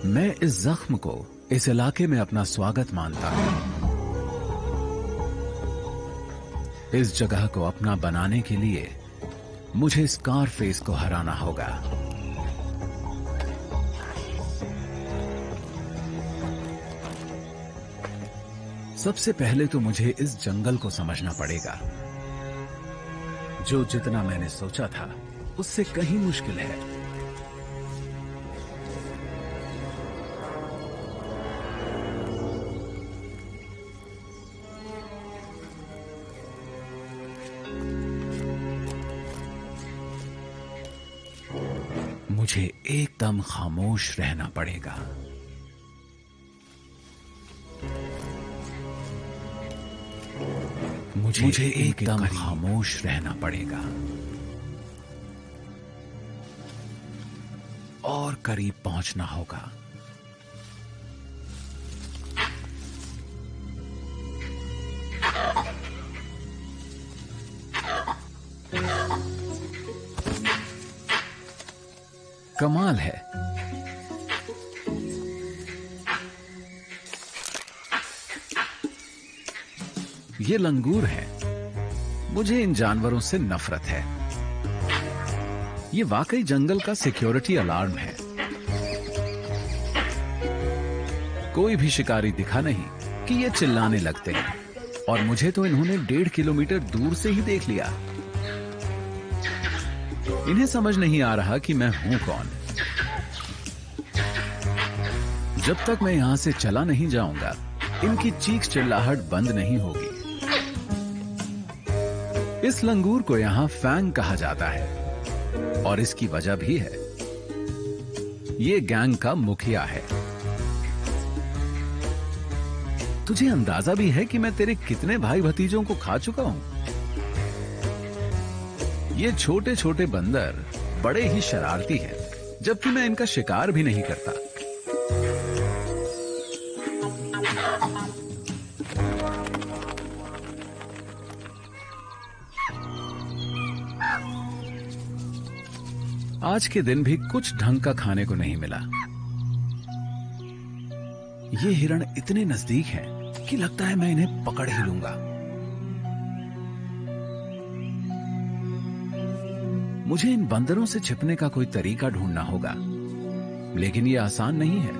मैं इस जख्म को इस इलाके में अपना स्वागत मानता हूं। इस जगह को अपना बनाने के लिए मुझे स्कारफेस को हराना होगा। सबसे पहले तो मुझे इस जंगल को समझना पड़ेगा, जो जितना मैंने सोचा था उससे कहीं मुश्किल है। मुझे एकदम खामोश रहना पड़ेगा। मुझे एकदम खामोश रहना पड़ेगा और करीब पहुंचना होगा। कमाल है, ये लंगूर है। मुझे इन जानवरों से नफरत है। ये वाकई जंगल का सिक्योरिटी अलार्म है। कोई भी शिकारी दिखा नहीं कि ये चिल्लाने लगते हैं, और मुझे तो इन्होंने 1.5 किलोमीटर दूर से ही देख लिया। इन्हें समझ नहीं आ रहा कि मैं हूं कौन। जब तक मैं यहां से चला नहीं जाऊंगा, इनकी चीख चिल्लाहट बंद नहीं होगी। इस लंगूर को यहां फैंग कहा जाता है, और इसकी वजह भी है। ये गैंग का मुखिया है। तुझे अंदाजा भी है कि मैं तेरे कितने भाई भतीजों को खा चुका हूं। ये छोटे छोटे बंदर बड़े ही शरारती हैं, जबकि मैं इनका शिकार भी नहीं करता। आज के दिन भी कुछ ढंग का खाने को नहीं मिला। ये हिरण इतने नजदीक हैं कि लगता है मैं इन्हें पकड़ ही लूंगा। मुझे इन बंदरों से छिपने का कोई तरीका ढूंढना होगा, लेकिन ये आसान नहीं है।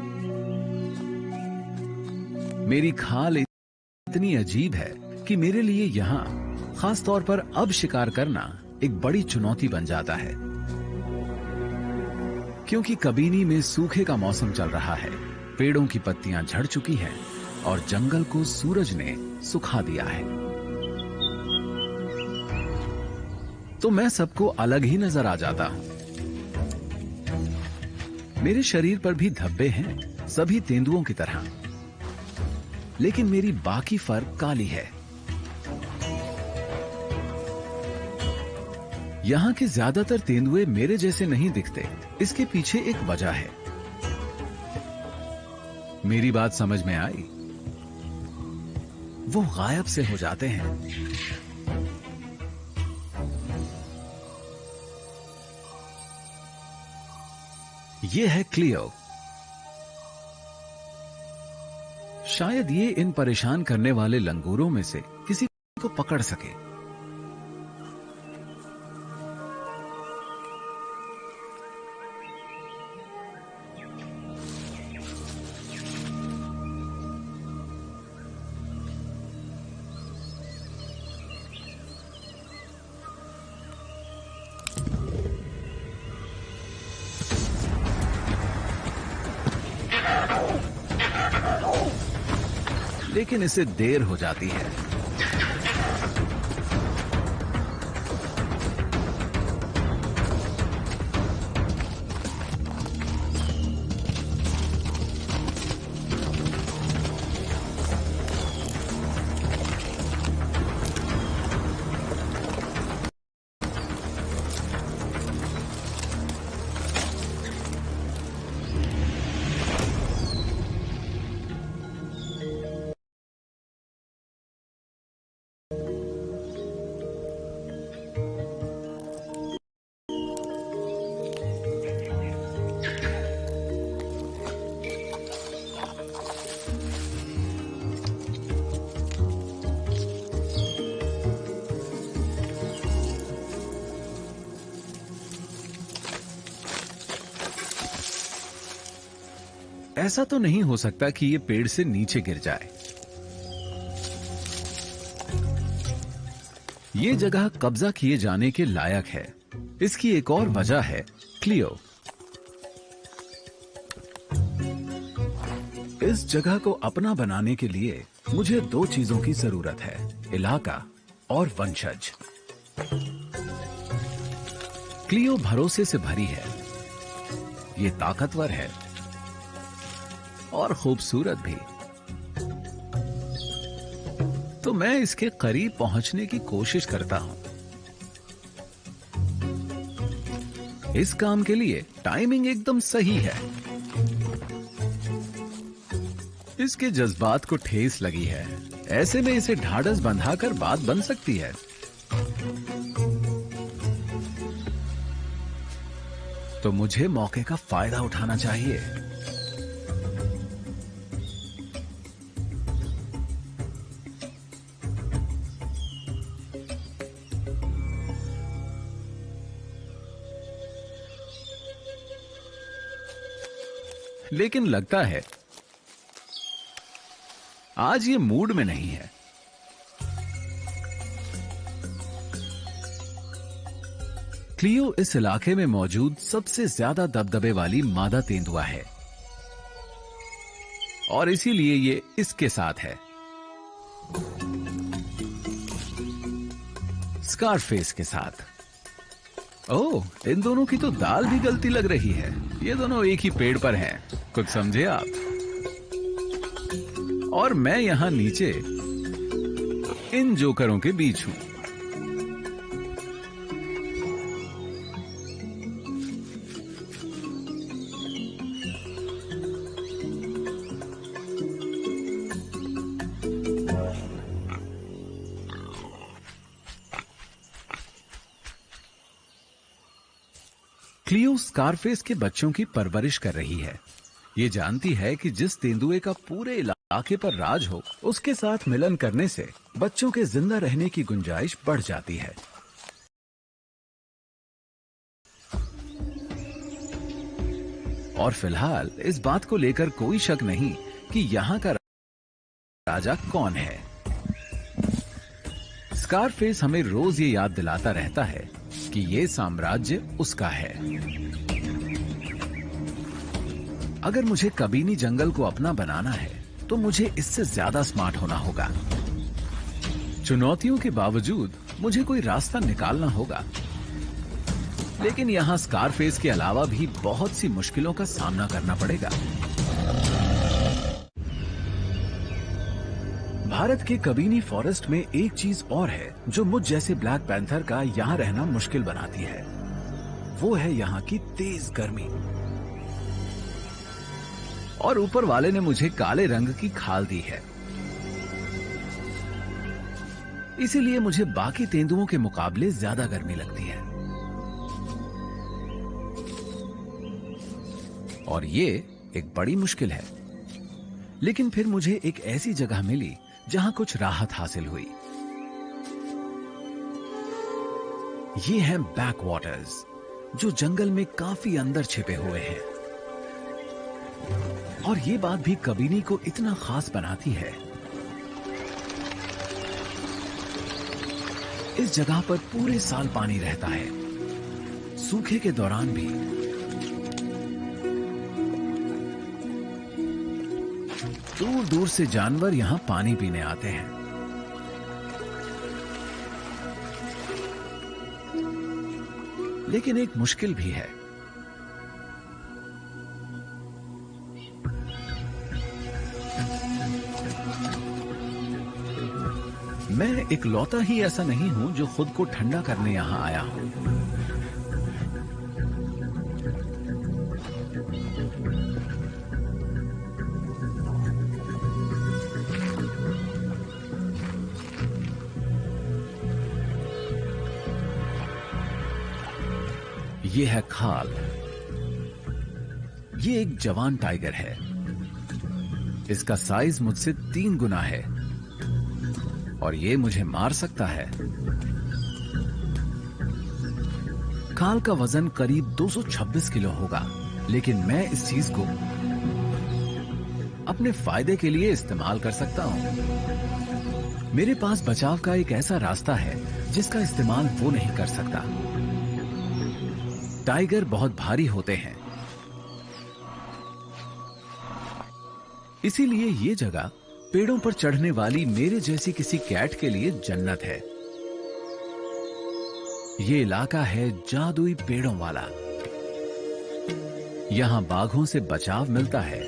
मेरी खाल इतनी अजीब है कि मेरे लिए यहां खास तौर पर अब शिकार करना एक बड़ी चुनौती बन जाता है, क्योंकि कबीनी में सूखे का मौसम चल रहा है। पेड़ों की पत्तियां झड़ चुकी हैं और जंगल को सूरज ने सुखा दिया है। तो मैं सबको अलग ही नजर आ जाता हूं। मेरे शरीर पर भी धब्बे हैं, सभी तेंदुओं की तरह, लेकिन मेरी बाकी फर काली है। यहां के ज्यादातर तेंदुए मेरे जैसे नहीं दिखते। इसके पीछे एक वजह है। मेरी बात समझ में आई? वो गायब से हो जाते हैं। ये है क्लियो। शायद ये इन परेशान करने वाले लंगूरों में से किसी को पकड़ सके। लेकिन इसे देर हो जाती है। ऐसा तो नहीं हो सकता कि ये पेड़ से नीचे गिर जाए। ये जगह कब्जा किए जाने के लायक है। इसकी एक और वजह है क्लियो। इस जगह को अपना बनाने के लिए मुझे दो चीजों की जरूरत है, इलाका और वंशज। क्लियो भरोसे से भरी है, ये ताकतवर है और खूबसूरत भी। तो मैं इसके करीब पहुंचने की कोशिश करता हूं। इस काम के लिए टाइमिंग एकदम सही है। इसके जज्बात को ठेस लगी है, ऐसे में इसे ढाढ़स बंधाकर बात बन सकती है। तो मुझे मौके का फायदा उठाना चाहिए। लेकिन लगता है आज ये मूड में नहीं है। क्लियो इस इलाके में मौजूद सबसे ज्यादा दबदबे वाली मादा तेंदुआ है और इसीलिए ये इसके साथ है, स्कारफेस के साथ। ओह, इन दोनों की तो दाल भी गलती लग रही है। ये दोनों एक ही पेड़ पर हैं, कुछ समझे आप? और मैं यहां नीचे इन जोकरों के बीच हूं। क्लियो स्कारफेस के बच्चों की परवरिश कर रही है। ये जानती है कि जिस तेंदुए का पूरे इलाके पर राज हो, उसके साथ मिलन करने से बच्चों के जिंदा रहने की गुंजाइश बढ़ जाती है। और फिलहाल इस बात को लेकर कोई शक नहीं कि यहां का राजा कौन है। स्कारफेस हमें रोज ये याद दिलाता रहता है कि ये साम्राज्य उसका है। अगर मुझे कबीनी जंगल को अपना बनाना है तो मुझे इससे ज्यादा स्मार्ट होना होगा। चुनौतियों के बावजूद मुझे कोई रास्ता निकालना होगा। लेकिन यहां स्कारफेस के अलावा भी बहुत सी मुश्किलों का सामना करना पड़ेगा। भारत के कबीनी फॉरेस्ट में एक चीज और है जो मुझ जैसे ब्लैक पैंथर का यहां रहना मुश्किल बनाती है। वो है यहां की तेज गर्मी। और ऊपर वाले ने मुझे काले रंग की खाल दी है, इसीलिए मुझे बाकी तेंदुओं के मुकाबले ज्यादा गर्मी लगती है। और ये एक बड़ी मुश्किल है। लेकिन फिर मुझे एक ऐसी जगह मिली जहां कुछ राहत हासिल हुई। ये हैं बैक वाटर्स, जो जंगल में काफी अंदर छिपे हुए हैं। और ये बात भी कबीनी को इतना खास बनाती है। इस जगह पर पूरे साल पानी रहता है, सूखे के दौरान भी। दूर दूर से जानवर यहां पानी पीने आते हैं। लेकिन एक मुश्किल भी है। मैं इकलौता ही ऐसा नहीं हूं जो खुद को ठंडा करने यहां आया हूं। ये है खाल। ये एक जवान टाइगर है। इसका साइज मुझसे 3 गुना है और ये मुझे मार सकता है। खाल का वजन करीब 226 किलो होगा, लेकिन मैं इस चीज को अपने फायदे के लिए इस्तेमाल कर सकता हूं। मेरे पास बचाव का एक ऐसा रास्ता है जिसका इस्तेमाल वो नहीं कर सकता। टाइगर बहुत भारी होते हैं, इसीलिए ये जगह पेड़ों पर चढ़ने वाली मेरे जैसी किसी कैट के लिए जन्नत है। ये इलाका है जादुई पेड़ों वाला। यहां बाघों से बचाव मिलता है।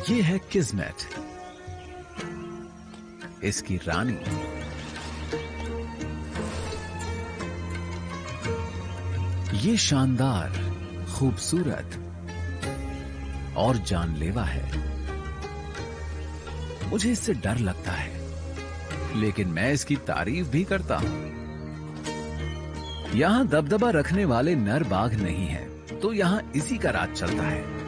ये है किस्मत, इसकी रानी। ये शानदार, खूबसूरत और जानलेवा है। मुझे इससे डर लगता है, लेकिन मैं इसकी तारीफ भी करता हूं। यहां दबदबा रखने वाले नर बाघ नहीं हैं, तो यहां इसी का राज चलता है।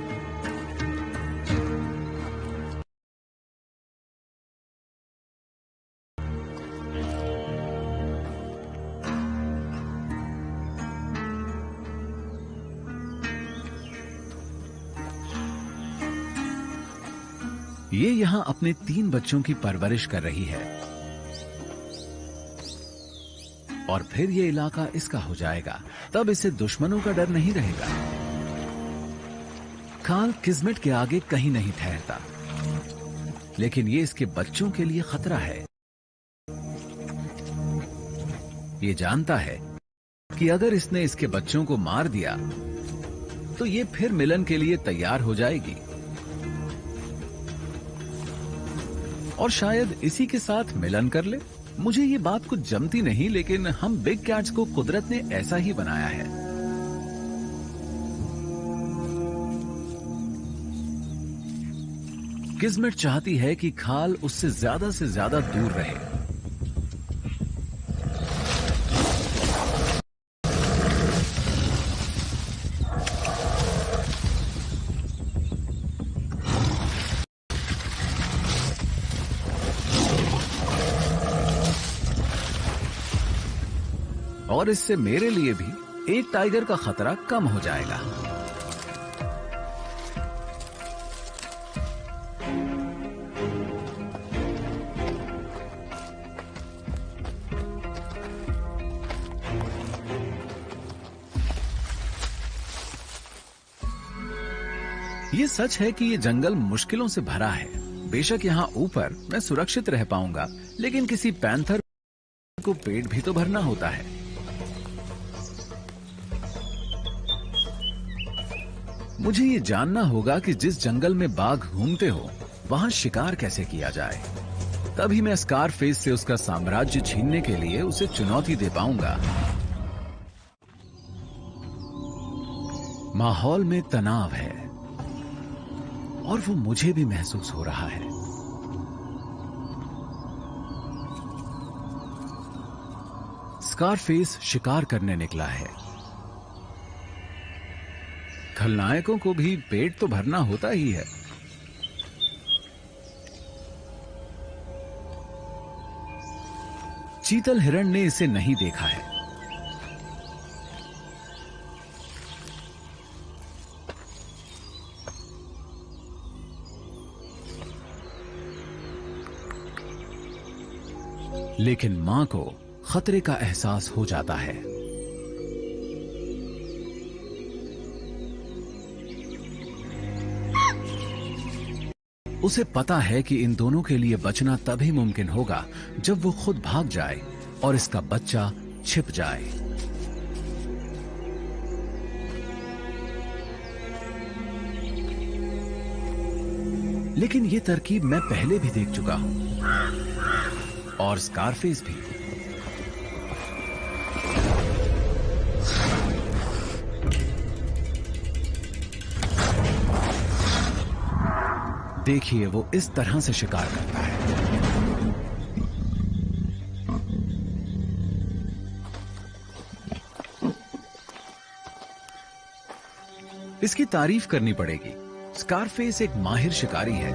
ये यहां अपने 3 बच्चों की परवरिश कर रही है और फिर ये इलाका इसका हो जाएगा। तब इसे दुश्मनों का डर नहीं रहेगा। काल किस्मत के आगे कहीं नहीं ठहरता, लेकिन ये इसके बच्चों के लिए खतरा है। ये जानता है कि अगर इसने इसके बच्चों को मार दिया तो ये फिर मिलन के लिए तैयार हो जाएगी और शायद इसी के साथ मिलन कर ले। मुझे ये बात कुछ जमती नहीं, लेकिन हम बिग कैट्स को कुदरत ने ऐसा ही बनाया है। किस्मत चाहती है कि खाल उससे ज्यादा दूर रहे। और इससे मेरे लिए भी एक टाइगर का खतरा कम हो जाएगा। ये सच है कि ये जंगल मुश्किलों से भरा है। बेशक यहाँ ऊपर मैं सुरक्षित रह पाऊंगा, लेकिन किसी पैंथर को पेट भी तो भरना होता है। मुझे ये जानना होगा कि जिस जंगल में बाघ घूमते हो वहां शिकार कैसे किया जाए। तभी मैं स्कारफेस से उसका साम्राज्य छीनने के लिए उसे चुनौती दे पाऊंगा। माहौल में तनाव है और वो मुझे भी महसूस हो रहा है। स्कारफेस शिकार करने निकला है। खलनायकों को भी पेट तो भरना होता ही है। चीतल हिरण ने इसे नहीं देखा है। लेकिन मां को खतरे का एहसास हो जाता है। उसे पता है कि इन दोनों के लिए बचना तभी मुमकिन होगा जब वो खुद भाग जाए और इसका बच्चा छिप जाए। लेकिन ये तरकीब मैं पहले भी देख चुका हूं, और स्कारफेस भी। देखिए, वो इस तरह से शिकार करता है। इसकी तारीफ करनी पड़ेगी। स्कारफेस एक माहिर शिकारी है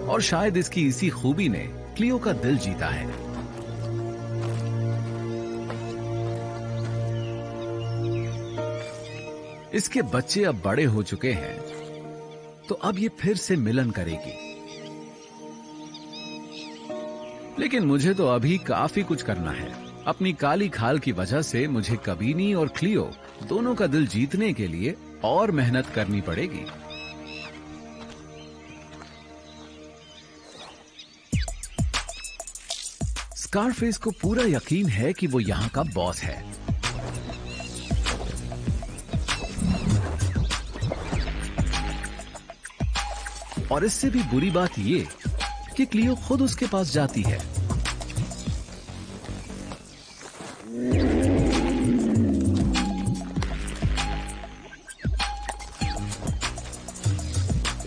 और शायद इसकी इसी खूबी ने क्लियो का दिल जीता है। इसके बच्चे अब बड़े हो चुके हैं, तो अब ये फिर से मिलन करेगी। लेकिन मुझे तो अभी काफी कुछ करना है। अपनी काली खाल की वजह से मुझे कबीनी और क्लियो दोनों का दिल जीतने के लिए और मेहनत करनी पड़ेगी। स्कारफेस को पूरा यकीन है कि वो यहां का बॉस है। और इससे भी बुरी बात ये कि क्लियो खुद उसके पास जाती है।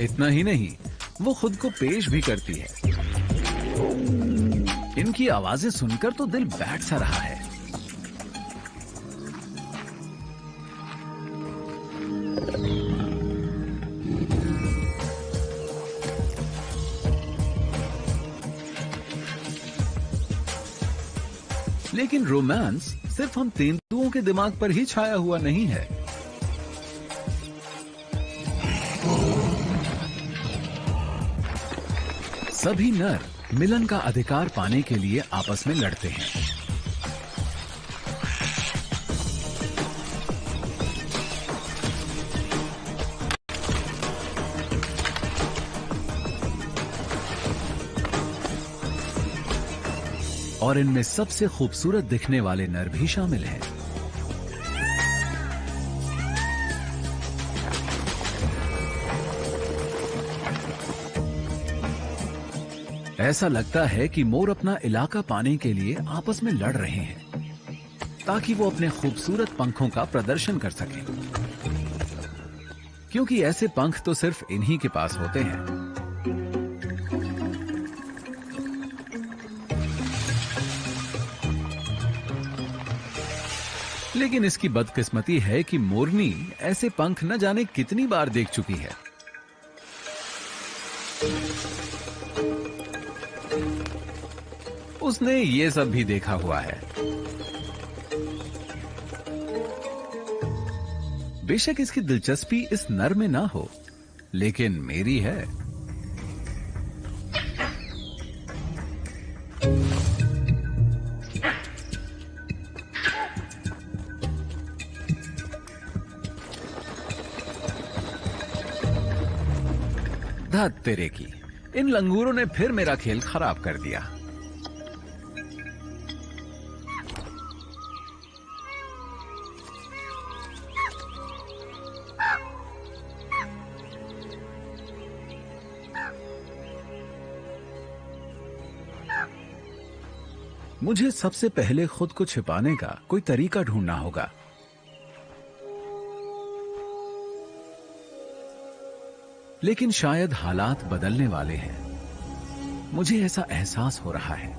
इतना ही नहीं, वो खुद को पेश भी करती है। इनकी आवाजें सुनकर तो दिल बैठ सा रहा है। लेकिन रोमांस सिर्फ हम तेंदुओं के दिमाग पर ही छाया हुआ नहीं है। सभी नर मिलन का अधिकार पाने के लिए आपस में लड़ते हैं। और इनमें सबसे खूबसूरत दिखने वाले नर भी शामिल हैं। ऐसा लगता है कि मोर अपना इलाका पाने के लिए आपस में लड़ रहे हैं, ताकि वो अपने खूबसूरत पंखों का प्रदर्शन कर सकें। क्योंकि ऐसे पंख तो सिर्फ इन्हीं के पास होते हैं। लेकिन इसकी बदकिस्मती है कि मोरनी ऐसे पंख न जाने कितनी बार देख चुकी है। उसने ये सब भी देखा हुआ है। बेशक इसकी दिलचस्पी इस नर में ना हो, लेकिन मेरी है। धत तेरे की, इन लंगूरों ने फिर मेरा खेल खराब कर दिया। मुझे सबसे पहले खुद को छिपाने का कोई तरीका ढूंढना होगा। लेकिन शायद हालात बदलने वाले हैं। मुझे ऐसा एहसास हो रहा है।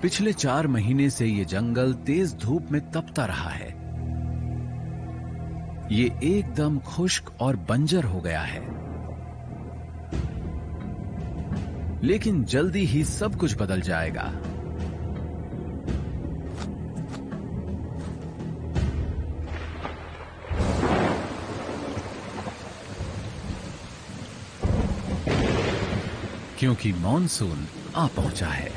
पिछले 4 महीने से ये जंगल तेज धूप में तपता रहा है। ये एकदम खुश्क और बंजर हो गया है। लेकिन जल्दी ही सब कुछ बदल जाएगा। क्योंकि मॉनसून आ पहुंचा है।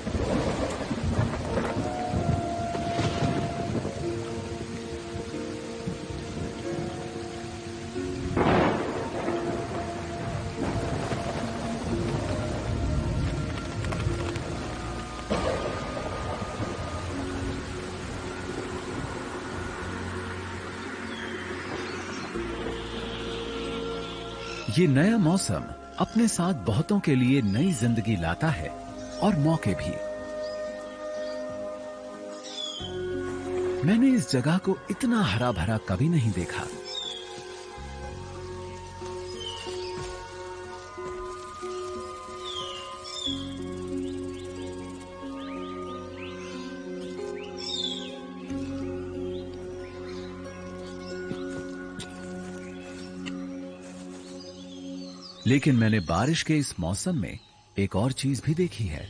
ये नया मौसम अपने साथ बहुतों के लिए नई जिंदगी लाता है और मौके भी। मैंने इस जगह को इतना हरा भरा कभी नहीं देखा। लेकिन मैंने बारिश के इस मौसम में एक और चीज भी देखी है।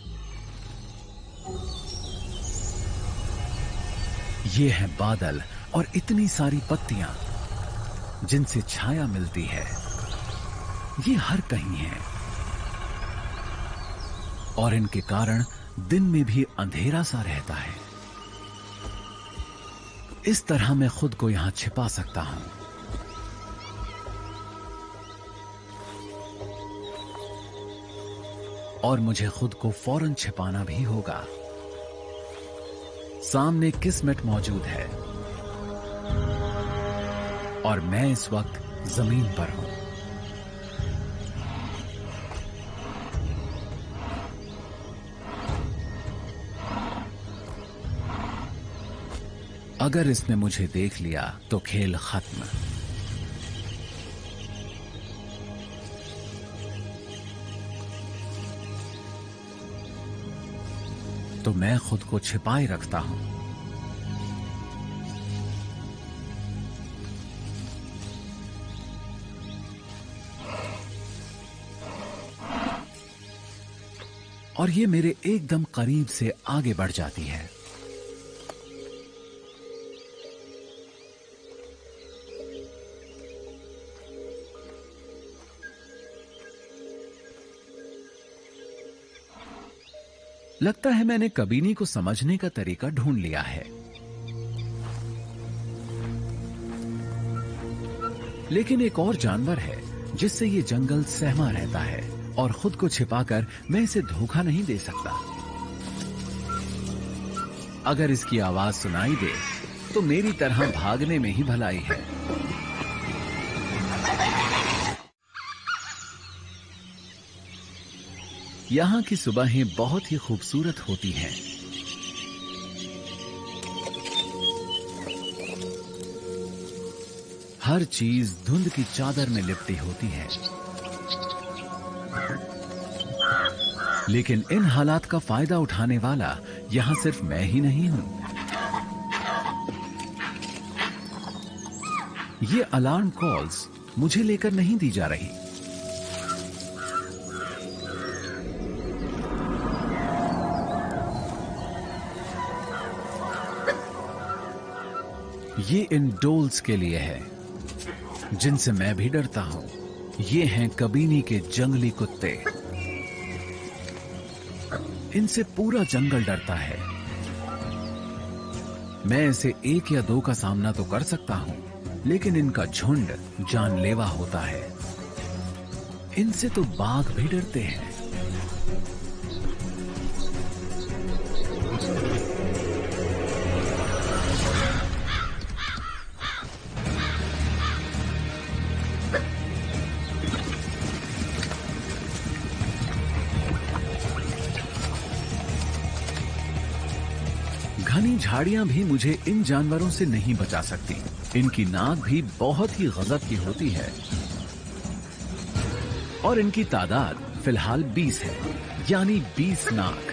ये हैं बादल और इतनी सारी पत्तियां जिनसे छाया मिलती है। ये हर कहीं है और इनके कारण दिन में भी अंधेरा सा रहता है। इस तरह मैं खुद को यहां छिपा सकता हूं। और मुझे खुद को फौरन छिपाना भी होगा। सामने किस्मत मौजूद है और मैं इस वक्त जमीन पर हूं। अगर इसने मुझे देख लिया तो खेल खत्म। तो मैं खुद को छिपाए रखता हूं। और ये मेरे एकदम करीब से आगे बढ़ जाती है। लगता है मैंने कबीनी को समझने का तरीका ढूंढ लिया है। लेकिन एक और जानवर है जिससे ये जंगल सहमा रहता है और खुद को छिपाकर मैं इसे धोखा नहीं दे सकता। अगर इसकी आवाज सुनाई दे तो मेरी तरह भागने में ही भलाई है। यहां की सुबहें बहुत ही खूबसूरत होती हैं। हर चीज धुंध की चादर में लिपटी होती है। लेकिन इन हालात का फायदा उठाने वाला यहां सिर्फ मैं ही नहीं हूं। ये अलार्म कॉल्स मुझे लेकर नहीं दी जा रही। ये इन डोल्स के लिए है जिनसे मैं भी डरता हूं। ये हैं कबीनी के जंगली कुत्ते। इनसे पूरा जंगल डरता है। मैं इसे एक या दो का सामना तो कर सकता हूं, लेकिन इनका झुंड जानलेवा होता है। इनसे तो बाघ भी डरते हैं। घनी झाड़ियां भी मुझे इन जानवरों से नहीं बचा सकती। इनकी नाक भी बहुत ही गजब की होती है और इनकी तादाद फिलहाल 20 है, यानी 20 नाक।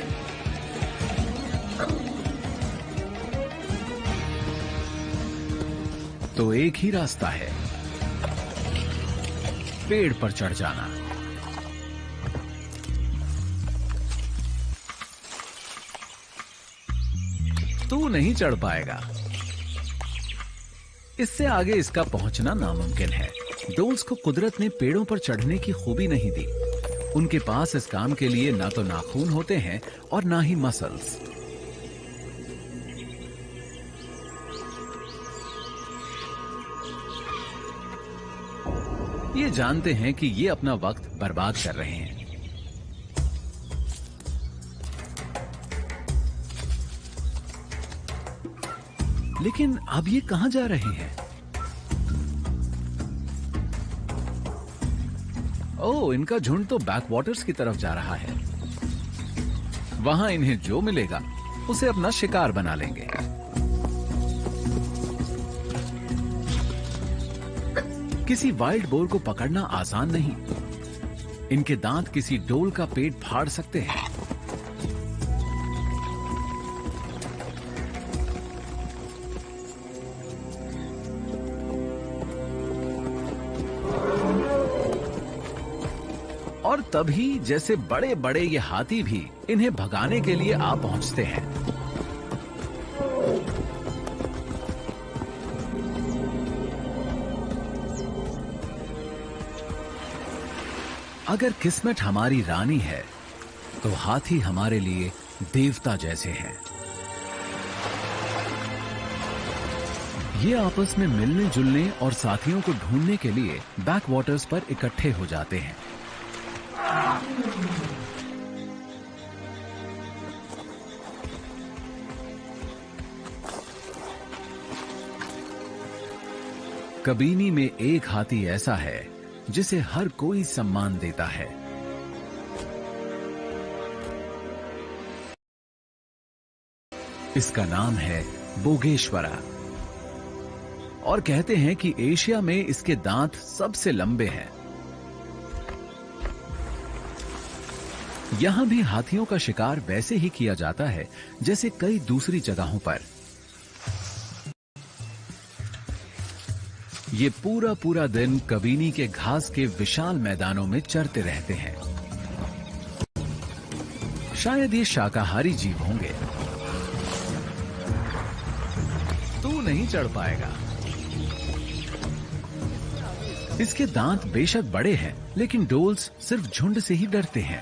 तो एक ही रास्ता है, पेड़ पर चढ़ जाना। तू नहीं चढ़ पाएगा। इससे आगे इसका पहुंचना नामुमकिन है। डोल्स को कुदरत ने पेड़ों पर चढ़ने की खूबी नहीं दी। उनके पास इस काम के लिए ना तो नाखून होते हैं और ना ही मसल्स। ये जानते हैं कि ये अपना वक्त बर्बाद कर रहे हैं। लेकिन अब ये कहां जा रहे हैं? ओह, इनका झुंड तो बैकवाटर्स की तरफ जा रहा है। वहां इन्हें जो मिलेगा उसे अपना शिकार बना लेंगे। किसी वाइल्ड बोर को पकड़ना आसान नहीं। इनके दांत किसी डोल का पेट फाड़ सकते हैं। और और तभी जैसे बड़े बड़े ये हाथी भी इन्हें भगाने के लिए आ पहुंचते हैं। अगर किस्मत हमारी रानी है तो हाथी हमारे लिए देवता जैसे हैं। ये आपस में मिलने जुलने और साथियों को ढूंढने के लिए बैकवाटर्स पर इकट्ठे हो जाते हैं। कबीनी में एक हाथी ऐसा है जिसे हर कोई सम्मान देता है। इसका नाम है बोगेश्वरा और कहते हैं कि एशिया में इसके दांत सबसे लंबे हैं। यहां भी हाथियों का शिकार वैसे ही किया जाता है जैसे कई दूसरी जगहों पर। ये पूरा पूरा दिन कबीनी के घास के विशाल मैदानों में चरते रहते हैं। शायद ये शाकाहारी जीव होंगे। तू नहीं चढ़ पाएगा। इसके दांत बेशक बड़े हैं, लेकिन डोल्स सिर्फ झुंड से ही डरते हैं।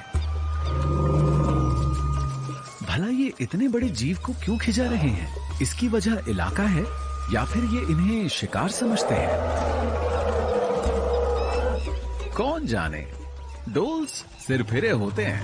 भला ये इतने बड़े जीव को क्यों खिंचा रहे हैं? इसकी वजह इलाका है या फिर ये इन्हें शिकार समझते हैं? कौन जाने। डोल्स सिरफिरे होते हैं।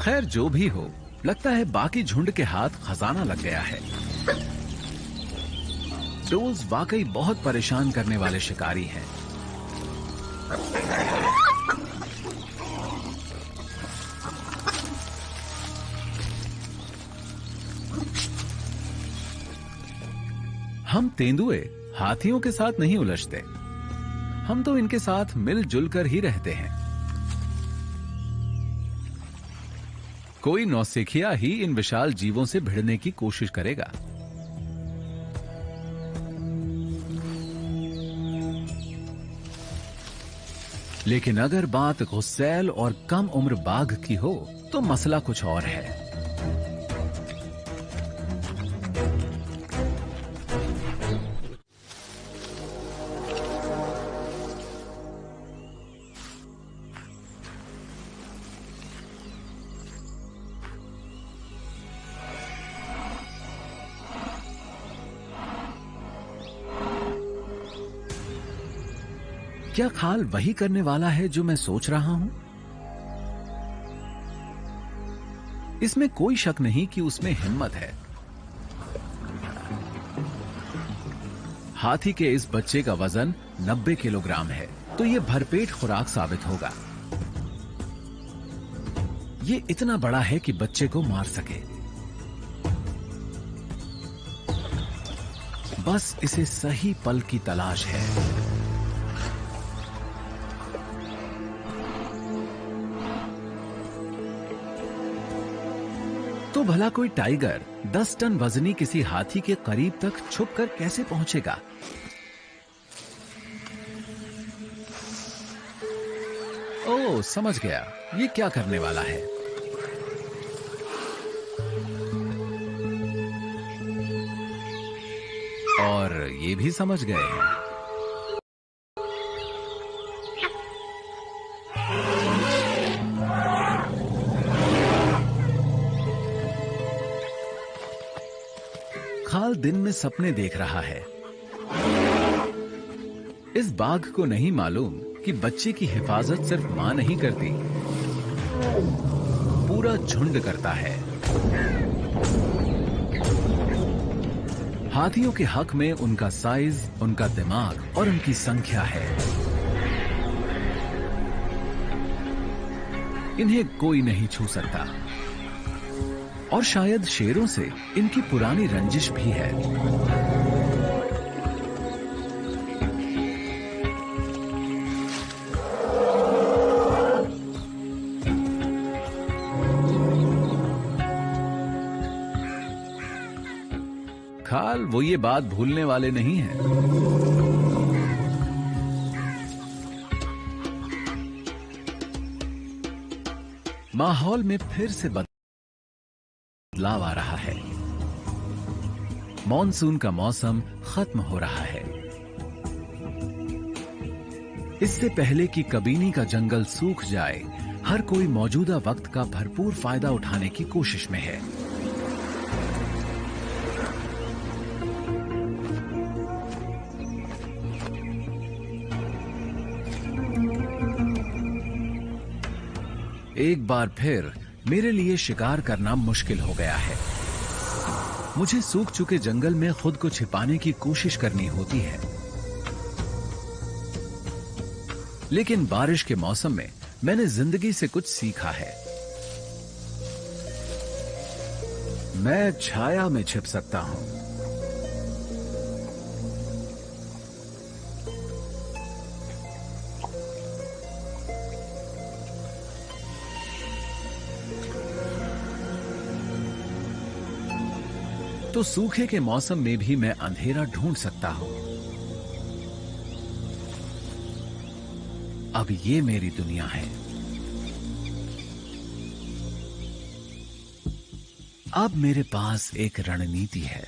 खैर जो भी हो, लगता है बाकी झुंड के हाथ खजाना लग गया है। डोल्स वाकई बहुत परेशान करने वाले शिकारी हैं। हम तेंदुए हाथियों के साथ नहीं उलझते। हम तो इनके साथ मिलजुल कर ही रहते हैं। कोई नौसिखिया ही इन विशाल जीवों से भिड़ने की कोशिश करेगा। लेकिन अगर बात गुस्सैल और कम उम्र बाघ की हो तो मसला कुछ और है। क्या खाल वही करने वाला है जो मैं सोच रहा हूं? इसमें कोई शक नहीं कि उसमें हिम्मत है। हाथी के इस बच्चे का वजन 90 किलोग्राम है, तो यह भरपेट खुराक साबित होगा। ये इतना बड़ा है कि बच्चे को मार सके। बस इसे सही पल की तलाश है। तो भला कोई टाइगर 10 टन वजनी किसी हाथी के करीब तक छुपकर कैसे पहुंचेगा? ओह, समझ गया ये क्या करने वाला है। और ये भी समझ गए हैं। खाल दिन में सपने देख रहा है। इस बाघ को नहीं मालूम कि बच्चे की हिफाजत सिर्फ मां नहीं करती, पूरा झुंड करता है। हाथियों के हक में उनका साइज, उनका दिमाग और उनकी संख्या है। इन्हें कोई नहीं छू सकता। और शायद शेरों से इनकी पुरानी रंजिश भी है। खाल वो ये बात भूलने वाले नहीं हैं। माहौल में फिर से बदलाव आ रहा है। मॉनसून का मौसम खत्म हो रहा है। इससे पहले कि कबीनी का जंगल सूख जाए, हर कोई मौजूदा वक्त का भरपूर फायदा उठाने की कोशिश में है। एक बार फिर मेरे लिए शिकार करना मुश्किल हो गया है। मुझे सूख चुके जंगल में खुद को छिपाने की कोशिश करनी होती है। लेकिन बारिश के मौसम में मैंने जिंदगी से कुछ सीखा है। मैं छाया में छिप सकता हूं। तो सूखे के मौसम में भी मैं अंधेरा ढूंढ सकता हूं। अब ये मेरी दुनिया है। अब मेरे पास एक रणनीति है।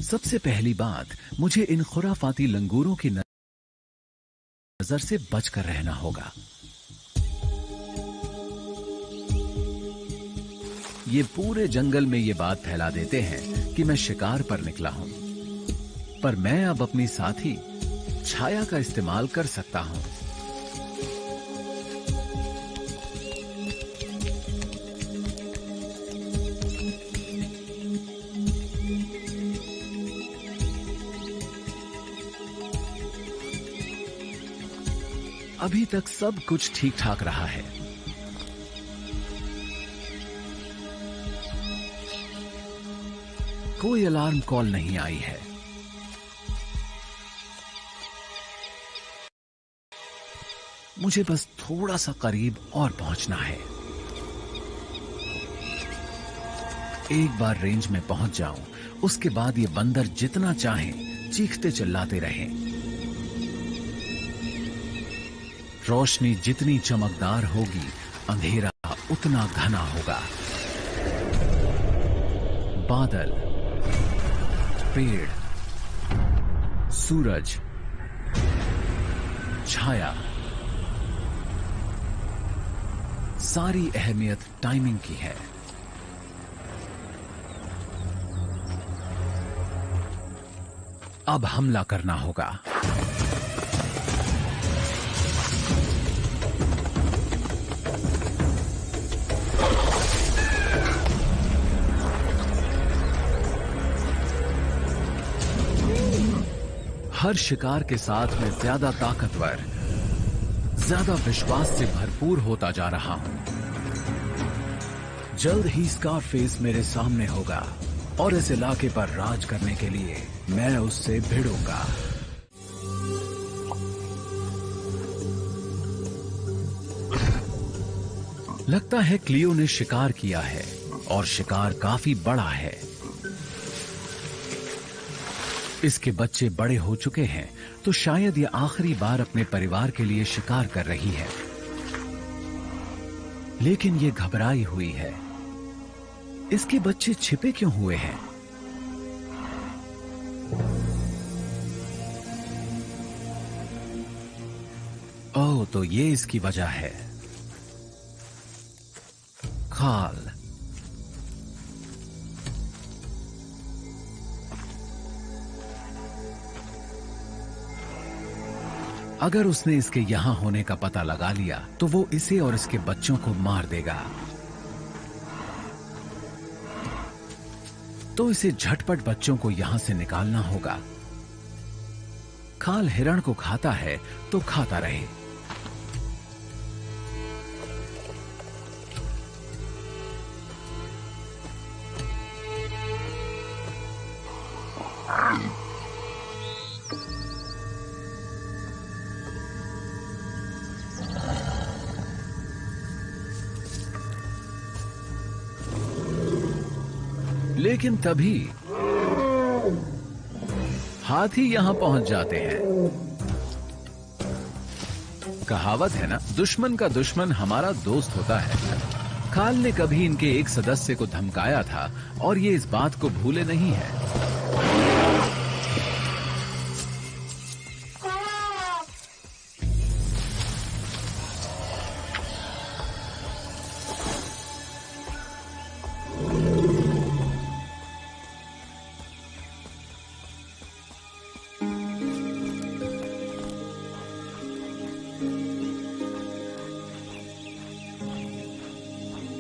सबसे पहली बात, मुझे इन खुराफाती लंगूरों की नजर से बचकर रहना होगा। ये पूरे जंगल में ये बात फैला देते हैं कि मैं शिकार पर निकला हूं, पर मैं अब अपनी साथी छाया का इस्तेमाल कर सकता हूं। अभी तक सब कुछ ठीक ठाक रहा है। कोई अलार्म कॉल नहीं आई है। मुझे बस थोड़ा सा करीब और पहुंचना है। एक बार रेंज में पहुंच जाऊं, उसके बाद ये बंदर जितना चाहें चीखते चिल्लाते रहें। रोशनी जितनी चमकदार होगी, अंधेरा उतना घना होगा। बादल, पेड़, सूरज, छाया, सारी अहमियत टाइमिंग की है। अब हमला करना होगा। हर शिकार के साथ मैं ज्यादा ताकतवर, ज्यादा विश्वास से भरपूर होता जा रहा हूं। जल्द ही स्कारफेस मेरे सामने होगा और इस इलाके पर राज करने के लिए मैं उससे भिड़ूंगा। लगता है क्लियो ने शिकार किया है और शिकार काफी बड़ा है। इसके बच्चे बड़े हो चुके हैं, तो शायद ये आखिरी बार अपने परिवार के लिए शिकार कर रही है। लेकिन ये घबराई हुई है। इसके बच्चे छिपे क्यों हुए हैं? ओह, तो ये इसकी वजह है। खाल, अगर उसने इसके यहां होने का पता लगा लिया तो वो इसे और इसके बच्चों को मार देगा। तो इसे झटपट बच्चों को यहां से निकालना होगा। खाल हिरण को खाता है तो खाता रहे। लेकिन तभी हाथी यहां पहुंच जाते हैं। कहावत है ना, दुश्मन का दुश्मन हमारा दोस्त होता है। खाल ने कभी इनके एक सदस्य को धमकाया था और ये इस बात को भूले नहीं है।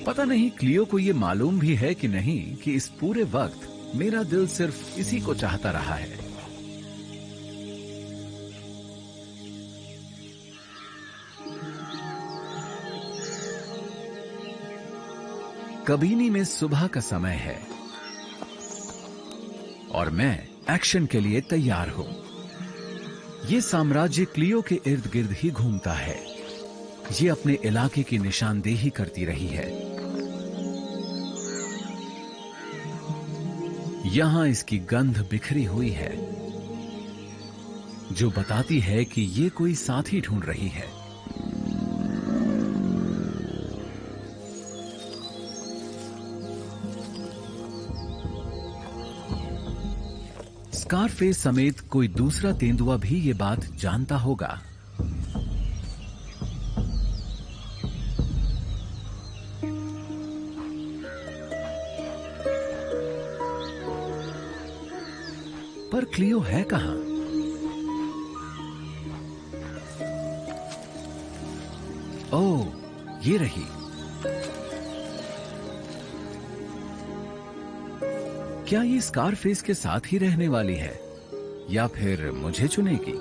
पता नहीं क्लियो को ये मालूम भी है कि नहीं कि इस पूरे वक्त मेरा दिल सिर्फ इसी को चाहता रहा है। कबीनी में सुबह का समय है और मैं एक्शन के लिए तैयार हूं। ये साम्राज्य क्लियो के इर्द गिर्द ही घूमता है। ये अपने इलाके की निशानदेही करती रही है। यहां इसकी गंध बिखरी हुई है जो बताती है कि ये कोई साथी ढूंढ रही है। स्कारफेस समेत कोई दूसरा तेंदुआ भी ये बात जानता होगा। पर क्लियो है कहां? ओह, ये रही। क्या ये स्कारफेस के साथ ही रहने वाली है या फिर मुझे चुनेगी?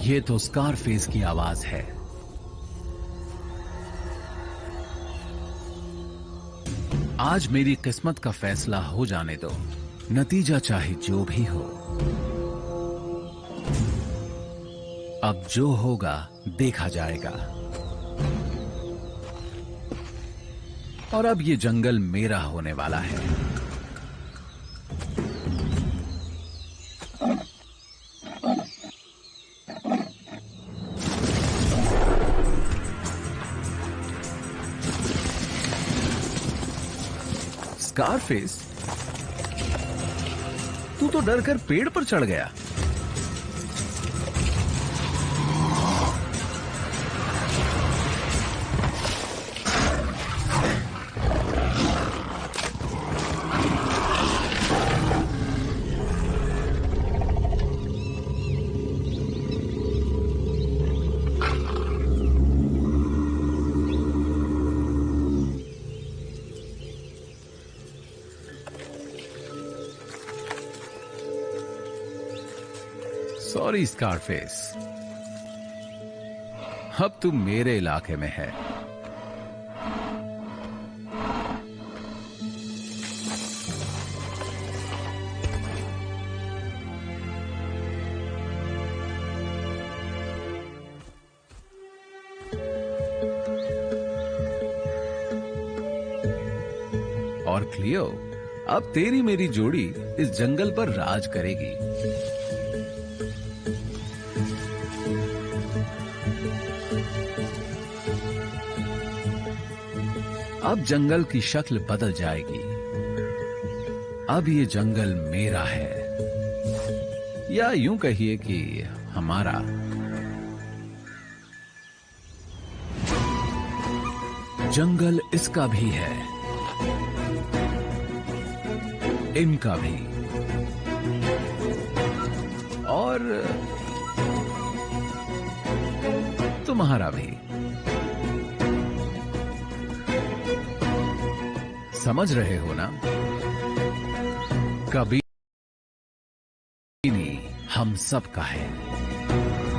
ये तो स्कारफेस की आवाज है। आज मेरी किस्मत का फैसला हो जाने दो, नतीजा चाहे जो भी हो। अब जो होगा देखा जाएगा। और अब ये जंगल मेरा होने वाला है। स्कारफेस, तू तो डर कर पेड़ पर चढ़ गया। सॉरी स्कारफेस, अब तू मेरे इलाके में है। और क्लियो, अब तेरी मेरी जोड़ी इस जंगल पर राज करेगी। अब जंगल की शक्ल बदल जाएगी। अब ये जंगल मेरा है, या यूं कहिए कि हमारा। जंगल इसका भी है, इनका भी, और तुम्हारा भी। समझ रहे हो ना? कबीनी हम सब का है।